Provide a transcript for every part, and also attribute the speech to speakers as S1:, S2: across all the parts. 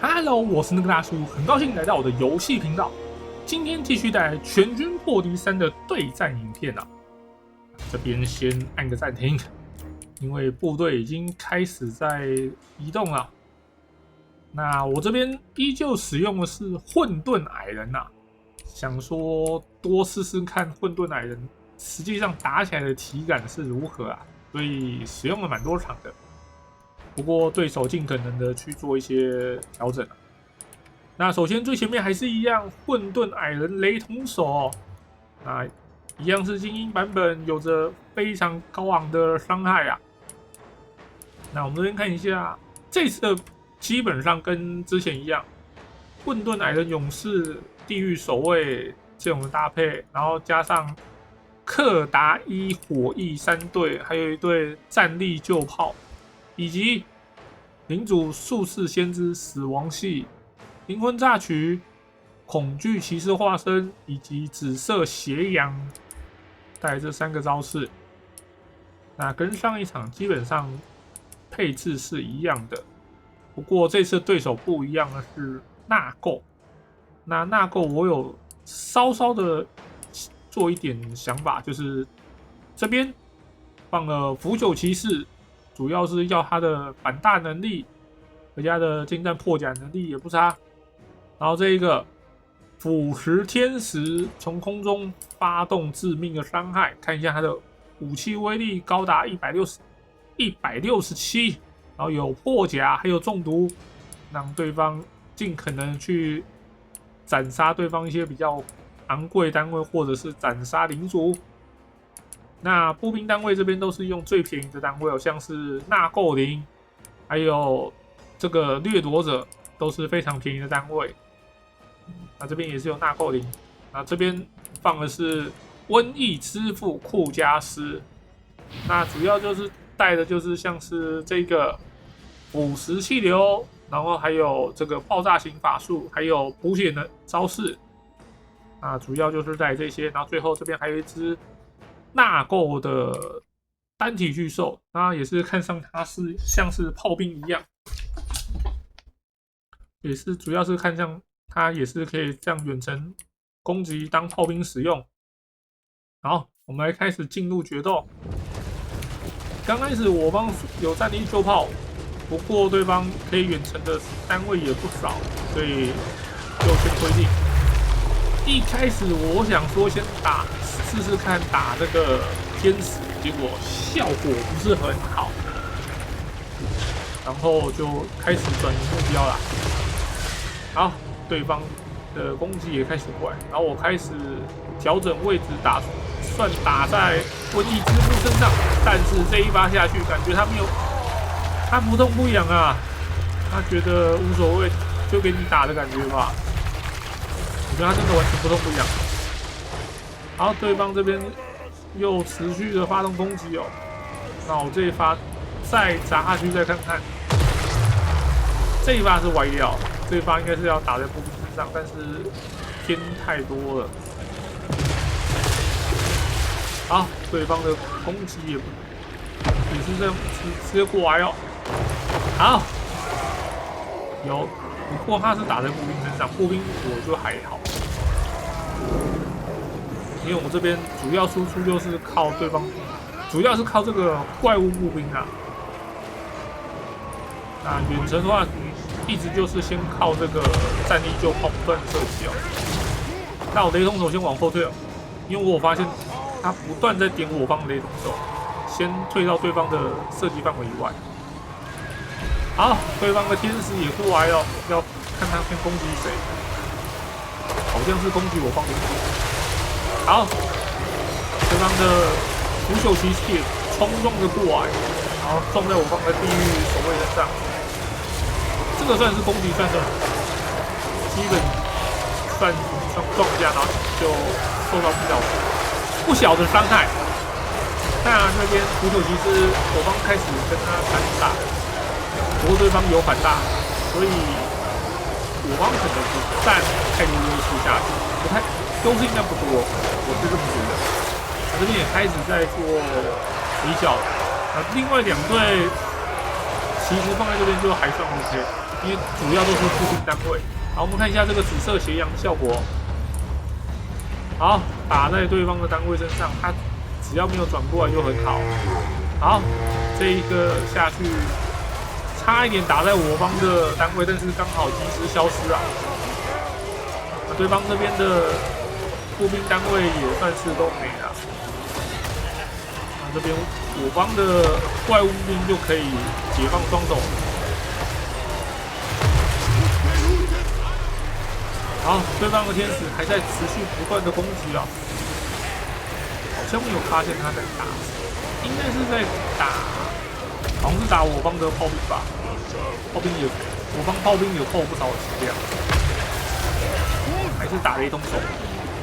S1: Hello，我是那个大叔，很高兴来到我的游戏频道。今天继续带来全军破敌3的对战影片啊。这边先按个暂停，因为部队已经开始在移动了。那我这边依旧使用的是混沌矮人啊，想说多试试看混沌矮人实际上打起来的体感是如何啊，所以使用了蛮多场的。不过对手尽可能的去做一些调整啊。那首先最前面还是一样混沌矮人雷同手哦，那一样是精英版本，有着非常高昂的伤害啊。那我们这边看一下，这次的基本上跟之前一样，混沌矮人勇士、地狱守卫这种的搭配，然后加上克达伊火翼3队，还有一队战力旧炮。以及领主术士先知死亡系、灵魂榨取、恐惧骑士化身以及紫色斜阳，带这3个招式。那跟上一场基本上配置是一样的，不过这次对手不一样的是纳垢。那纳垢我有稍稍的做一点想法，就是这边放了腐朽骑士。主要是要他的反大能力，人家的近战破甲能力也不差。然后这一个腐蚀天使从空中发动致命的伤害，看一下他的武器威力高达167，然后有破甲，还有中毒，让对方尽可能去斩杀对方一些比较昂贵单位，或者是斩杀领主。那步兵单位这边都是用最便宜的单位，像是纳垢灵，还有这个掠夺者，都是非常便宜的单位。那这边也是有纳垢灵，那这边放的是瘟疫之父库加斯，那主要就是带的就是像是这个腐蚀气流，然后还有这个爆炸型法术，还有补血的招式。那主要就是带这些，然后最后这边还有一只纳垢的单体巨兽，那也是看上它是像是炮兵一样，也是主要是看上它也是可以这样远程攻击当炮兵使用。好，我们来开始进入决斗。刚开始我方有战力旧炮，不过对方可以远程的单位也不少，所以就先推进。一开始我想说先试试看打这个天使，结果效果不是很好，然后就开始转移目标啦。好，对方的攻击也开始过来，然后我开始调整位置算打在瘟疫之父身上，但是这一发下去，感觉他不痛不痒啊，他觉得无所谓，就给你打的感觉吧。我觉得他真的完全不痛不痒。好，对方这边又持续的发动攻击哦。那我这一发再砸下去再看看。这一发是歪掉，这一发应该是要打在步兵身上，但是偏太多了。好，对方的攻击也是这样直接过来哦。好，有。不过他是打在步兵身上，步兵我就还好，因为我这边主要输出就是靠对方，主要是靠这个怪物步兵啊。那远程的话，一直就是先靠这个战力就炮不断射击哦。那我雷同手先往后退哦，因为我有发现他不断在点我方的雷同手，先退到对方的射击范围以外。好，对方的天使也过来了，要看他先攻击谁，好像是攻击我方领主。好，对方的腐朽骑士冲撞着过来，然后撞在我方的地狱守卫身上。这个算是攻击，算是基本算撞一下，然后就受到不小的伤害。那这边腐朽骑士我方开始跟他单打。不过对方有反大，所以我方可能不占太多优势下去，优势应该不多，我是这么觉得。这边也开始在做比较，另外2队其实放在这边就还算 OK。因为主要都是步兵单位。好，我们看一下这个紫色斜阳的效果。好，打在对方的单位身上，他只要没有转过来就很好。好，这一个下去，差一点打在我方的单位，但是刚好及时消失啊。对方这边的步兵单位也算是都没了。这边我方的怪物兵就可以解放双手。好，对方的天使还在持续不断的攻击啊，好像没有发现他在打，应该是在打，好像是打我方的炮兵吧。炮兵也，我方炮兵有扣不少的质量，还是打雷霆手？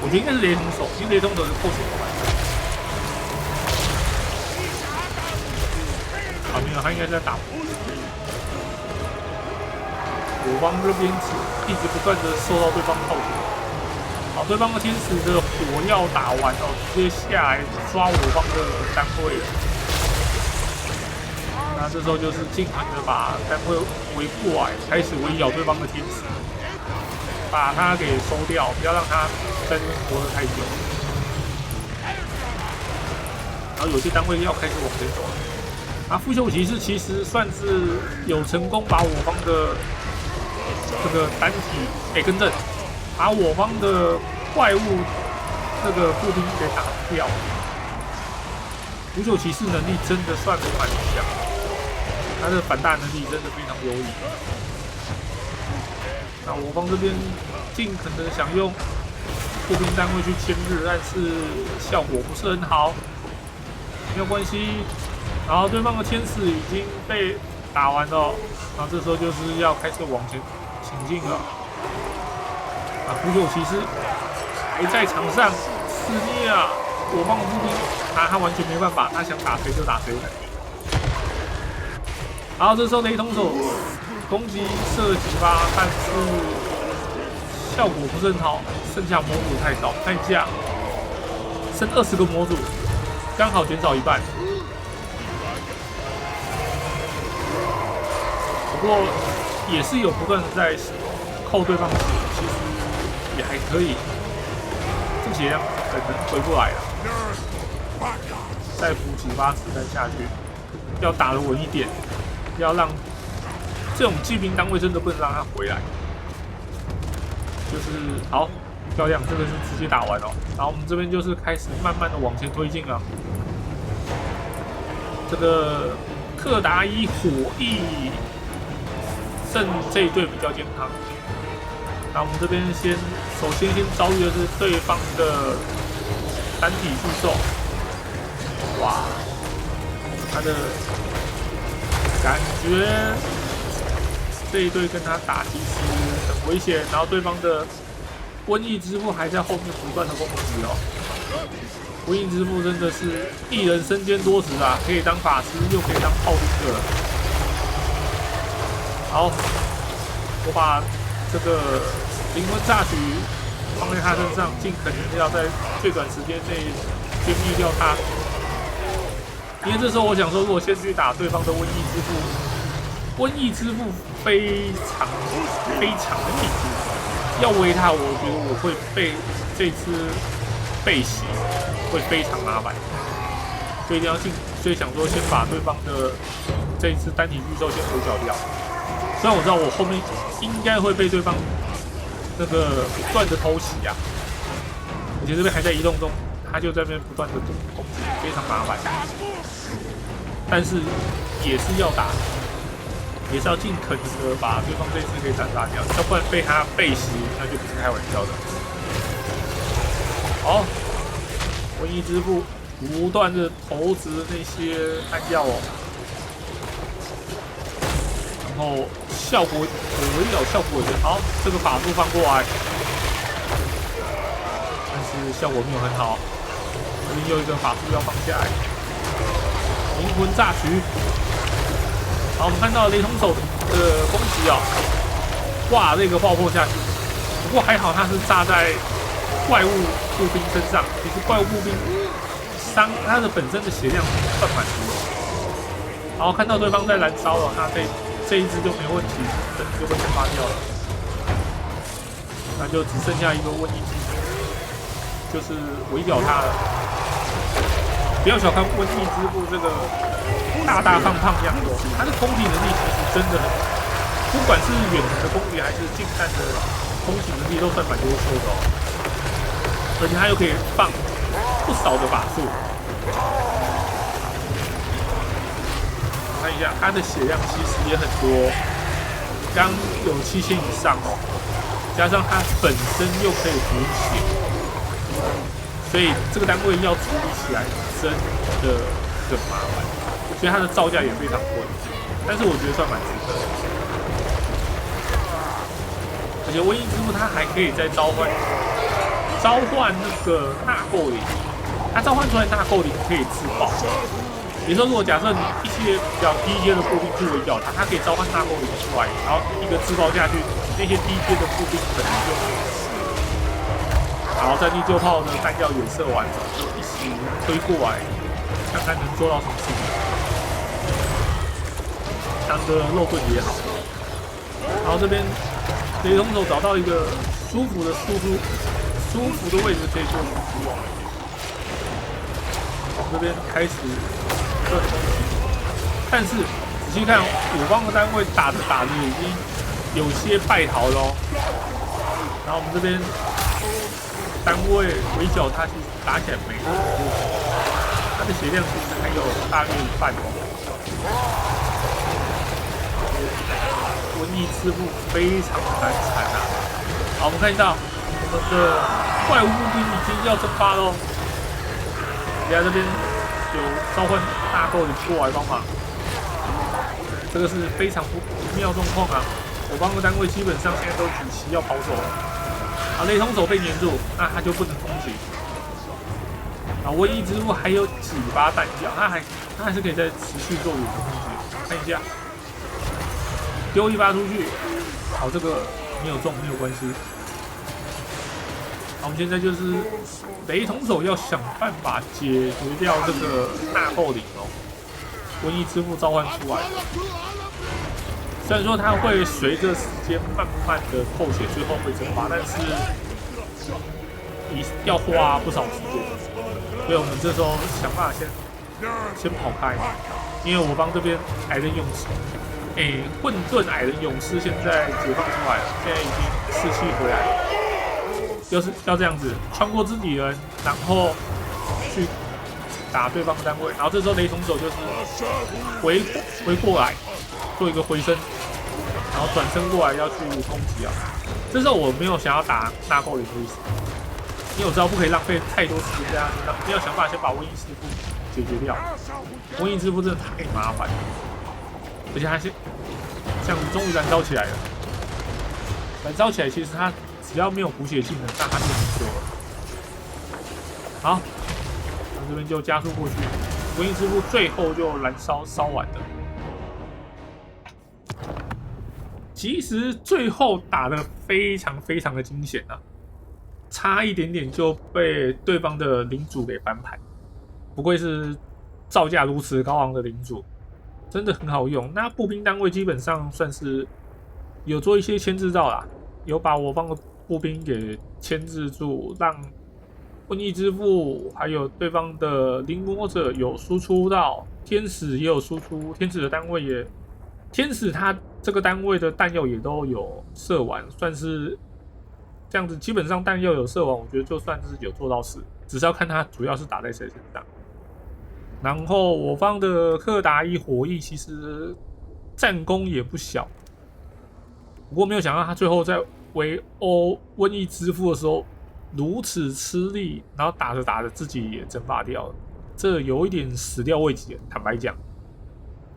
S1: 我觉得应该是雷霆手，因为雷霆手是扣血的玩家。啊，没有，他应该是在打。我方这边一直不断的受到对方炮击。好，对方的天使的火药打完哦，直接下来抓我方的单位了。那这时候就是尽可能把单位围过来，开始围咬对方的天使，把他给收掉，不要让他在这边活得太久。然后有些单位要开始往前走了。啊，腐朽骑士其实算是有成功把我方的这个单体给更正，把我方的怪物这个步兵给打掉。腐朽骑士能力真的算是蛮强，他的反弹能力真的非常优异。那我方这边尽可能想用步兵单位去牵制，但是效果不是很好。没有关系，然后对方的天使已经被打完了，然后这时候就是要开始往前行进了。啊，腐朽骑士还在场上肆虐啊！我方的步兵他完全没办法，他想打谁就打谁。然后这时候雷霆手攻击射击吧，但是效果不是很好，剩下模组太少，看一下，剩20个模组，刚好减少一半。不过也是有不断的在扣对方血，其实也还可以。这个血量可能回不来了，再补几发子弹下去，要打得稳一点，要让这种骑兵单位真的不能让他回来。就是好漂亮，这个是直接打完哦。然后我们这边就是开始慢慢的往前推进了。这个克达伊火翼胜这一队比较健康。那我们这边首先遭遇的是对方的单体巨兽，哇，他的感觉这一队跟他打其实很危险，然后对方的瘟疫之父还在后面不断的攻击哦。瘟疫之父真的是一人身兼多职啊，可以当法师又可以当炮兵的。好，我把这个灵魂榨取放在他身上，尽可能要在最短时间内歼灭掉他。因为这时候我想说，如果先去打对方的瘟疫之父，瘟疫之父非常的硬，要围他，我觉得我会被这次被袭，会非常麻烦，所以一定要所以想说先把对方的这一次单体巨兽先手脚掉。虽然我知道我后面应该会被对方那个不断的偷袭啊，而且这边还在移动中，他就在那边不断的攻击，非常麻烦。但是也是要打，也是要尽可能的把对方这次给斩杀掉，要不然被他背袭，那就不是开玩笑的。好，瘟疫之父不断的投掷那些弹药哦。然后效果围绕效果也好，这个法术放过来，但是效果没有很好。这边又一个法术要放下来，灵魂榨取。好，我们看到雷霆手的攻击啊，哇，这个爆破下去。不过还好，他是炸在怪物步兵身上。其实怪物步兵他的本身的血量算蛮多的。好，看到对方在燃烧了，他这这一只就没问题，等就会蒸发掉了。那就只剩下一个瘟疫之父，就是围剿他了。不要小看瘟疫之父这个大大胖胖样子，他的攻击能力其实真的很，不管是远程的攻击还是近战的攻击能力都算蛮优秀的哦。而且他又可以放不少的法术。看一下，他的血量其实也很多，刚有7000以上哦，加上他本身又可以补血，所以这个单位要处理起来真的很麻烦，所以它的造价也非常贵，但是我觉得算蛮值得的。而且瘟疫之父它还可以再召唤那个纳垢灵，它召唤出来纳垢灵可以自爆。也就是说，如果假设你一些比较低阶的步兵去围剿它，它可以召唤纳垢灵出来，然后一个自爆下去，那些低阶的步兵可能就没事。然后战地旧炮的弹药也射完了，就一起推过来，看看能做到什么事情。当个肉盾也好。然后这边雷同手找到一个舒服的位置可以做输出哦。往这边开始攻击，但是仔细看，我方的单位打着已经有些败逃了哦。然后我们这边单位围剿他，其实打起来没那么多，他的血量其实还有大约一半哦。瘟疫之父非常难缠啊！好，我们看到我们的怪物步兵已经要蒸发喽。人家这边有召唤大垢灵过来帮忙，这个是非常不妙状况啊！我方的单位基本上现在都举旗要跑走了，啊，雷同手被黏住，那他就不能攻击。啊，瘟疫之父还有几发弹药，他还是可以再持续做远程攻击。看一下，丢一发出去，好，这个没有中没有关系。我们现在就是雷同手要想办法解决掉这个纳垢灵哦，瘟疫之父召唤出来。虽然说它会随着时间慢慢的透血，最后会蒸发，但是你要花不少时间，所以我们这时候想办法先跑开，因为我方这边矮人勇士，混沌矮人勇士现在解放出来了，现在已经士气回来了。就是要这样子穿过自己人，然后去打对方的单位，然后这时候雷同手就是回过来做一个回身，然后转身过来要去攻击啊。这时候我没有想要打纳垢灵的意思，因为我知道不可以浪费太多时间在他身上，你要想办法先把瘟疫师傅解决掉。瘟疫师傅真的太麻烦了，而且他这样子终于燃烧起来了。燃烧起来其实他只要没有补血技能，那他就很久了。好，那这边就加速过去，瘟疫之父最后就燃烧完了。其实最后打得非常的惊险啊，差一点点就被对方的领主给翻盘。不愧是造价如此高昂的领主，真的很好用。那步兵单位基本上算是有做一些牵制到啦，有把我方的步兵给牵制住，让瘟疫之父还有对方的灵魔者有输出到，天使也有输出，天使的单位也，天使他这个单位的弹药也都有射完，算是这样子，基本上弹药有射完，我觉得就算是有做到事，只是要看他主要是打在谁身上。然后我方的克达伊火翼其实战功也不小，不过没有想到他最后在围殴瘟疫之父的时候如此吃力，然后打着自己也蒸发掉了，这有一点始料未及。坦白讲，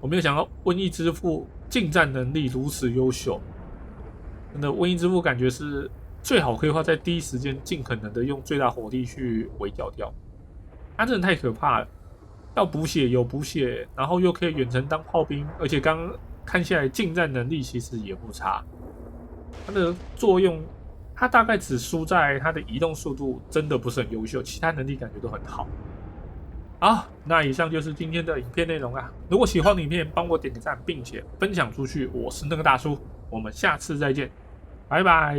S1: 我没有想到瘟疫之父近战能力如此优秀，真的瘟疫之父感觉是最好可以花在第一时间尽可能的用最大火力去围剿掉，他真的太可怕了。要补血有补血，然后又可以远程当炮兵，而且刚刚看下来近战能力其实也不差。它的作用，它大概只输在它的移动速度真的不是很优秀，其他能力感觉都很好。好，那以上就是今天的影片内容啊。如果喜欢的影片，帮我点个赞，并且分享出去。我是那个大叔，我们下次再见，拜拜。